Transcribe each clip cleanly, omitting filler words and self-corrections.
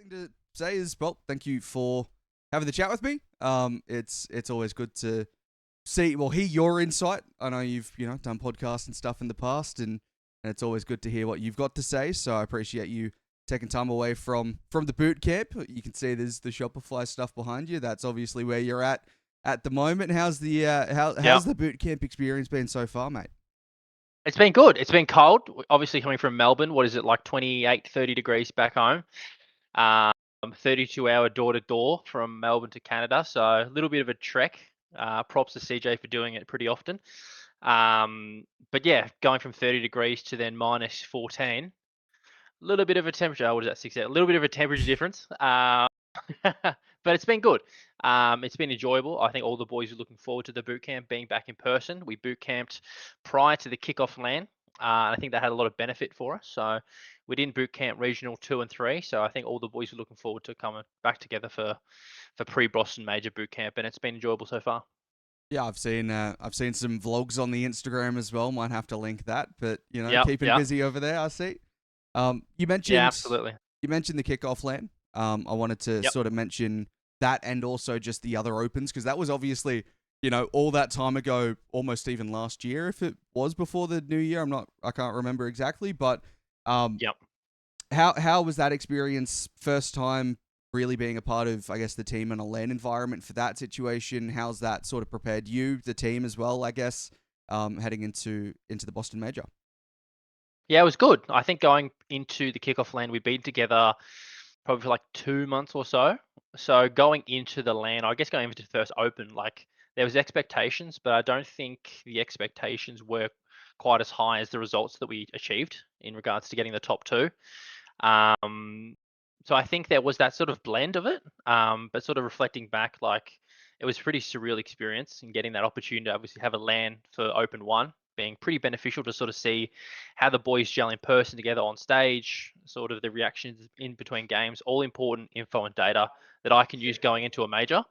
thing to say is, well, thank you for having the chat with me. It's always good to hear your insight. I know you've done podcasts and stuff in the past, and it's always good to hear what you've got to say. So I appreciate you taking time away from the boot camp. You can see there's the Shopify stuff behind you. That's obviously where you're at the moment. How's the Yeah, how's the boot camp experience been so far, mate? it's been good. It's been cold. Obviously, coming from Melbourne, what is it, like 28, 30 degrees back home? 32-hour door to door from Melbourne to Canada. So a little bit of a trek. Props to CJ for doing it pretty often. But yeah, going from 30 degrees to then minus 14, a little bit of a temperature. What is that, 6 A little bit of a temperature difference. But it's been good. It's been enjoyable. I think all the boys are looking forward to the boot camp being back in person. We boot camped prior to the kickoff LAN. I think that had a lot of benefit for us. So we didn't boot camp regional 2 and 3. So I think all the boys are looking forward to coming back together for pre-Boston Major boot camp, and it's been enjoyable so far. Yeah, I've seen some vlogs on the Instagram as well. Might have to link that, but Yep, keeping yep, busy over there. I see. You yeah, mentioned absolutely. the kickoff LAN. I wanted to Yep. sort of mention that and also just the other opens because that was obviously all that time ago, almost even last year. If it was before the new year, I can't remember exactly, but um, Yep. how was that experience? First time really being a part of, I guess, the team in a LAN environment for that situation. How's that sort of prepared you, the team as well? I guess heading into the Boston Major. Yeah, it was good. I think going into the kickoff LAN, we've been together probably for like 2 months or so. So going into the LAN, I guess going into the first open, like there was expectations, but I don't think the expectations were quite as high as the results that we achieved in regards to getting the top two. Um, so I think there was that sort of blend of it. But sort of reflecting back, like it was a pretty surreal experience in getting that opportunity to obviously have a LAN for Open One, being pretty beneficial to sort of see how the boys gel in person together on stage, sort of the reactions in between games, all important info and data that I can use going into a major.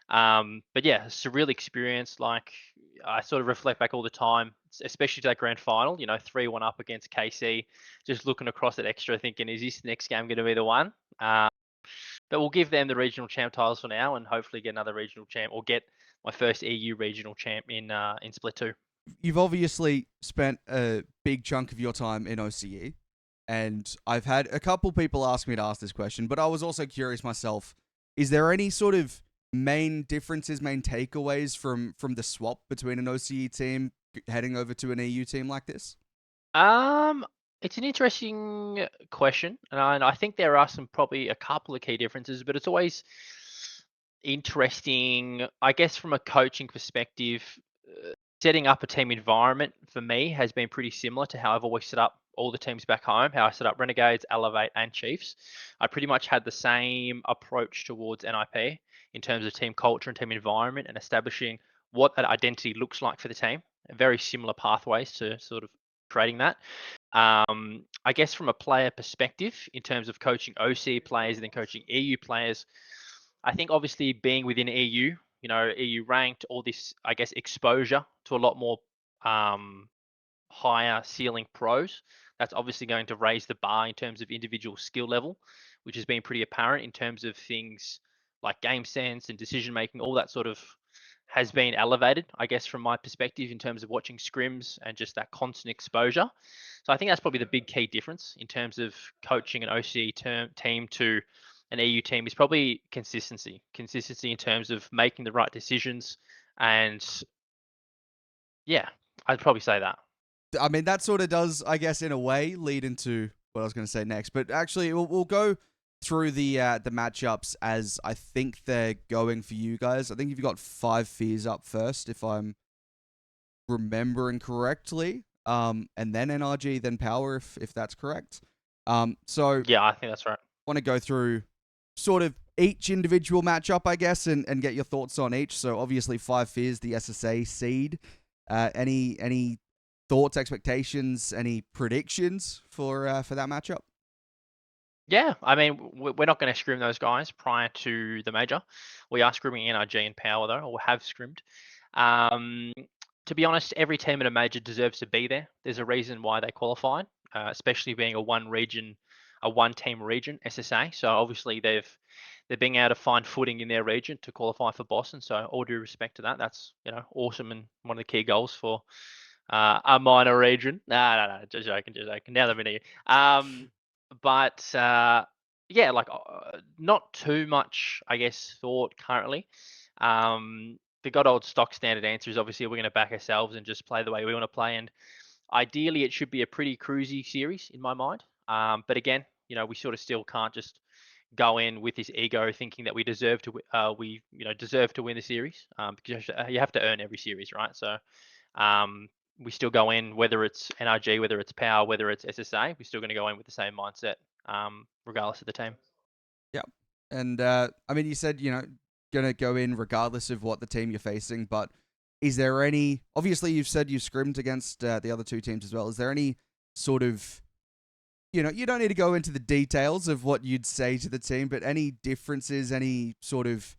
But yeah, surreal experience. Like I sort of reflect back all the time, especially to that grand final. 3-1 up against KC. Just looking across at extra, thinking, is this next game going to be the one? Uh, but we'll give them the regional champ titles for now, and hopefully get another regional champ, or get my first EU regional champ in Split Two. You've obviously spent a big chunk of your time in OCE, and I've had a couple people ask me to ask this question, but I was also curious myself. Is there any sort of main differences, main takeaways from the swap between an OCE team heading over to an EU team like this? Um, it's an interesting question, and I think there are probably a couple of key differences, but it's always interesting, I guess, from a coaching perspective. Setting up a team environment for me has been pretty similar to how I've always set up all the teams back home, how I set up Renegades, Elevate, and Chiefs. I pretty much had the same approach towards NIP in terms of team culture and team environment and establishing what that identity looks like for the team. Very similar pathways to sort of creating that. I guess from a player perspective, in terms of coaching OC players and then coaching EU players, I think obviously being within EU, EU ranked, all this, I guess, exposure to a lot more higher ceiling pros. That's obviously going to raise the bar in terms of individual skill level, which has been pretty apparent in terms of things like game sense and decision making. All that sort of has been elevated, I guess, from my perspective in terms of watching scrims and just that constant exposure. So I think that's probably the big key difference in terms of coaching an OCE team to an EU team is probably consistency. Consistency in terms of making the right decisions. And yeah, I'd probably say that. I mean, that sort of does, I guess, in a way, lead into what I was going to say next. But actually, we'll go through the matchups as I think they're going for you guys. I think you've got 5 fears up first, if I'm remembering correctly. And then NRG, then Power, if that's correct. So Yeah, I think that's right. want to go through sort of each individual matchup, I guess, and get your thoughts on each. So obviously, 5 fears, the SSA seed. Any thoughts, expectations, any predictions for that matchup? Yeah, I mean, we're not going to scrim those guys prior to the major. We are scrimming NRG and Power, though, or have scrimmed. Um, to be honest, every team at a major deserves to be there. There's a reason why they qualified, especially being a a one-team region, SSA. So obviously they're being able to find footing in their region to qualify for Boston. So all due respect to that, that's awesome and one of the key goals for a minor region. No, just joking. Now that we need. But yeah, like not too much, I guess, thought currently. The good old stock standard answer is obviously we're going to back ourselves and just play the way we want to play. And ideally, it should be a pretty cruisy series in my mind. But again, we sort of still can't just go in with this ego thinking that we deserve to deserve to win the series, because you have to earn every series, right? So we still go in, whether it's NRG, whether it's Power, whether it's SSA, we're still going to go in with the same mindset, regardless of the team. Yeah. And I mean, you said, going to go in regardless of what the team you're facing, but is there any, obviously you've said you scrimmed against the other two teams as well. Is there any sort of, you don't need to go into the details of what you'd say to the team, but any differences, any sort of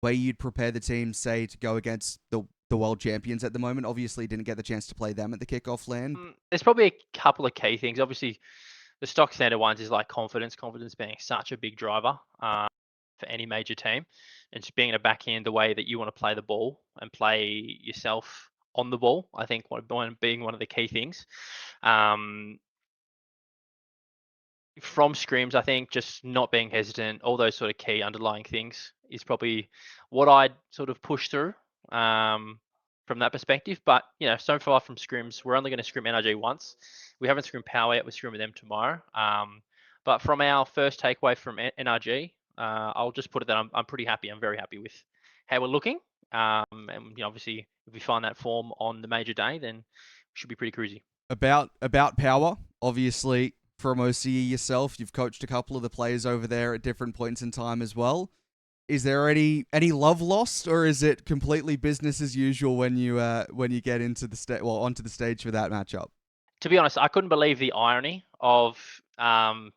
way you'd prepare the team, say, to go against the world champions at the moment? Obviously didn't get the chance to play them at the kickoff LAN. There's probably a couple of key things. Obviously, the stock standard ones is like confidence being such a big driver for any major team, and just being able to backhand the way that you want to play the ball and play yourself on the ball. I think being one of the key things. From scrims, I think just not being hesitant, all those sort of key underlying things is probably what I'd sort of push through from that perspective. But so far from scrims, we're only going to scrim NRG once. We haven't scrimmed Power yet. We're scrimming them tomorrow. But from our first takeaway from NRG, I'll just put it that I'm pretty happy. I'm very happy with how we're looking. And obviously, if we find that form on the major day, then we should be pretty cruisy. About Power, obviously, from OCE yourself, you've coached a couple of the players over there at different points in time as well. Is there any love lost, or is it completely business as usual when you get into the onto the stage for that matchup? To be honest, I couldn't believe the irony of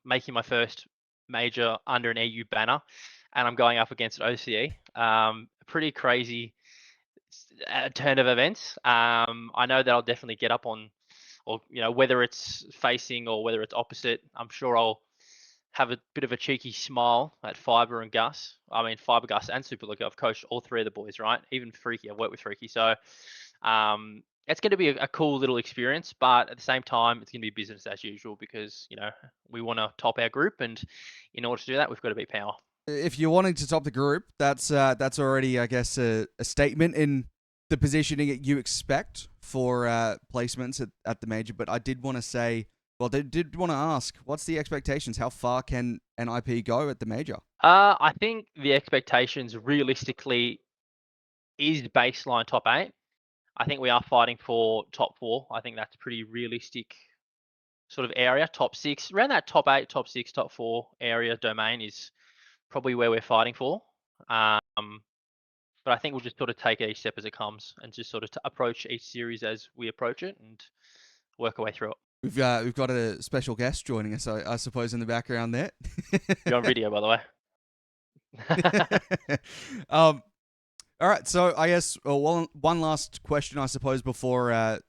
making my first major under an EU banner, and I'm going up against OCE. Pretty crazy turn of events. I know that I'll definitely get up on, or whether it's facing or whether it's opposite, I'm sure I'll have a bit of a cheeky smile at Fiber and Gus. I mean, Fiber, Gus, and Super Luke. I've coached all three of the boys, right? Even Freaky, I've worked with Freaky. So it's going to be a cool little experience, but at the same time, it's going to be business as usual because, we want to top our group. And in order to do that, we've got to beat Power. If you're wanting to top the group, that's already, I guess, a statement in the positioning you expect for placements at the major. But I did want to say, did want to ask, what's the expectations? How far can NIP go at the major? I think the expectations realistically is baseline top 8. I think we are fighting for top 4. I think that's a pretty realistic sort of area. Top 6, around that top 8, top 6, top 4 area domain is probably where we're fighting for. But I think we'll just sort of take each step as it comes and just sort of approach each series as we approach it and work our way through it. We've got a special guest joining us, I suppose, in the background there. You're on video, by the way. All right, so I guess one last question, I suppose, before a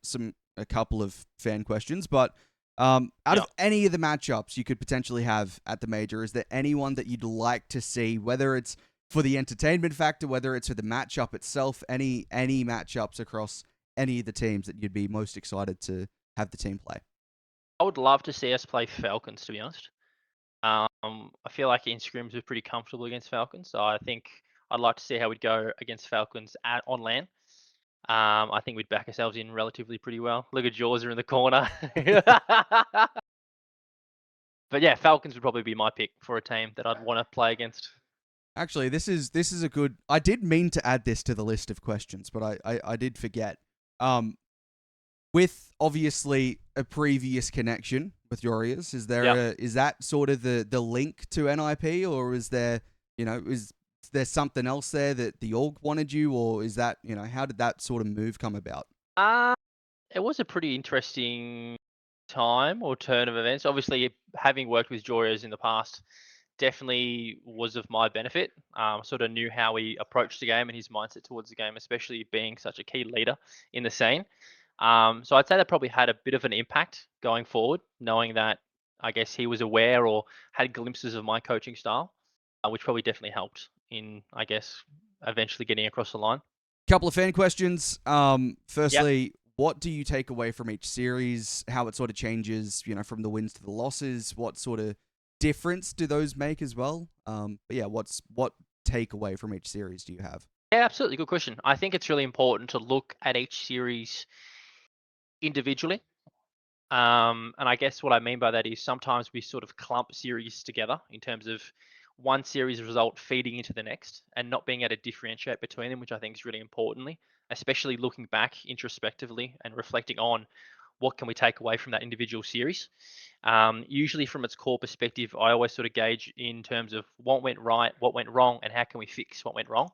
couple of fan questions. But out of any of the matchups you could potentially have at the major, is there anyone that you'd like to see, whether it's for the entertainment factor, whether it's for the matchup itself, any matchups across any of the teams that you'd be most excited to have the team play? I would love to see us play Falcons, to be honest. I feel like in scrims we're pretty comfortable against Falcons, so I think I'd like to see how we'd go against Falcons on LAN. I think we'd back ourselves in relatively pretty well. Look at Jaws are in the corner. But yeah, Falcons would probably be my pick for a team that I'd want to play against. Actually, this is a good. I did mean to add this to the list of questions, but I did forget. With obviously a previous connection with your ears, is there is that sort of the link to NIP, or is there is there something else there that the org wanted you, or is that how did that sort of move come about? It was a pretty interesting time or turn of events. Obviously, having worked with Jorios in the past definitely was of my benefit. Sort of knew how he approached the game and his mindset towards the game, especially being such a key leader in the scene. So I'd say that probably had a bit of an impact going forward, knowing that I guess he was aware or had glimpses of my coaching style, which probably definitely helped in, I guess, eventually getting across the line. Couple of fan questions. Yep. Firstly, what do you take away from each series? How it sort of changes, from the wins to the losses? What sort of difference do those make as well? But yeah, what takeaway from each series do you have? Yeah, absolutely. Good question. I think it's really important to look at each series individually. And I guess what I mean by that is sometimes we sort of clump series together in terms of one series result feeding into the next and not being able to differentiate between them, which I think is really importantly, especially looking back introspectively and reflecting on what can we take away from that individual series. Usually from its core perspective, I always sort of gauge in terms of what went right, what went wrong, and how can we fix what went wrong.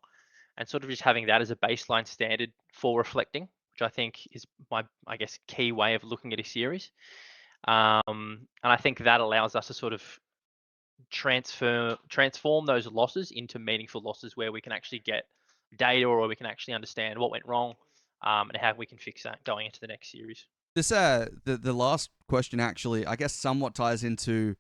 And sort of just having that as a baseline standard for reflecting, which I think is my, I guess, key way of looking at a series. And I think that allows us to sort of transform those losses into meaningful losses where we can actually get data or we can actually understand what went wrong, and how we can fix that going into the next series. This the last question actually, I guess, somewhat ties into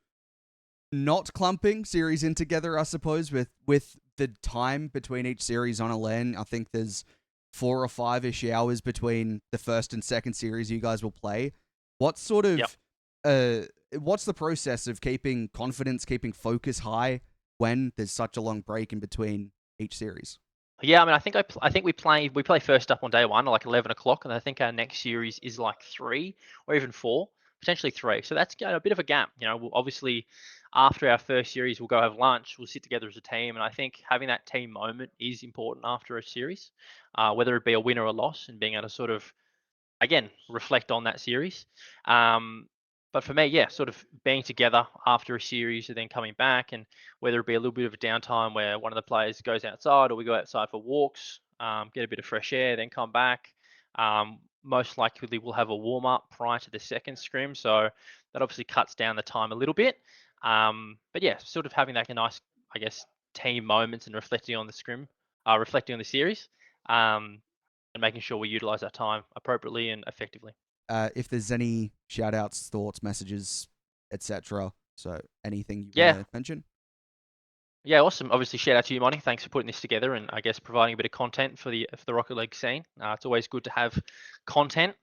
not clumping series in together, I suppose, with the time between each series on a LAN. I think there's 4 or 5-ish hours between the first and second series you guys will play. What sort Yep. of what's the process of keeping confidence, keeping focus high when there's such a long break in between each series? Yeah, I mean, I think we play first up on day one, like 11 o'clock, and I think our next series is like 3 or even 4, potentially 3. So that's a bit of a gap. We'll obviously after our first series, we'll go have lunch, we'll sit together as a team, and I think having that team moment is important after a series, whether it be a win or a loss, and being able to sort of again reflect on that series. But for me, yeah, sort of being together after a series and then coming back, and whether it be a little bit of a downtime where one of the players goes outside or we go outside for walks, get a bit of fresh air, then come back. Most likely we'll have a warm up prior to the second scrim, so that obviously cuts down the time a little bit. But yeah, sort of having that nice, I guess, team moments and reflecting on the scrim, reflecting on the series. And making sure we utilize our time appropriately and effectively. If there's any shout outs, thoughts, messages, etc. So anything you want Yeah. to mention? Yeah, awesome. Obviously, shout out to you, Monty. Thanks for putting this together and I guess providing a bit of content for the Rocket League scene. It's always good to have content,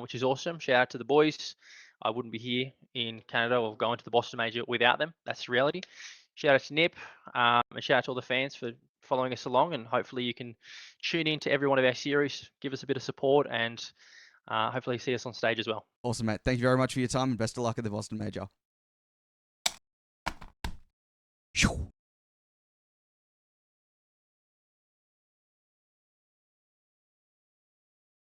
which is awesome. Shout out to the boys. I wouldn't be here in Canada or going to the Boston Major without them. That's the reality. Shout out to Nip, and shout out to all the fans for following us along. And hopefully, you can tune in to every one of our series, give us a bit of support, and hopefully see us on stage as well. Awesome, mate. Thank you very much for your time and best of luck at the Boston Major.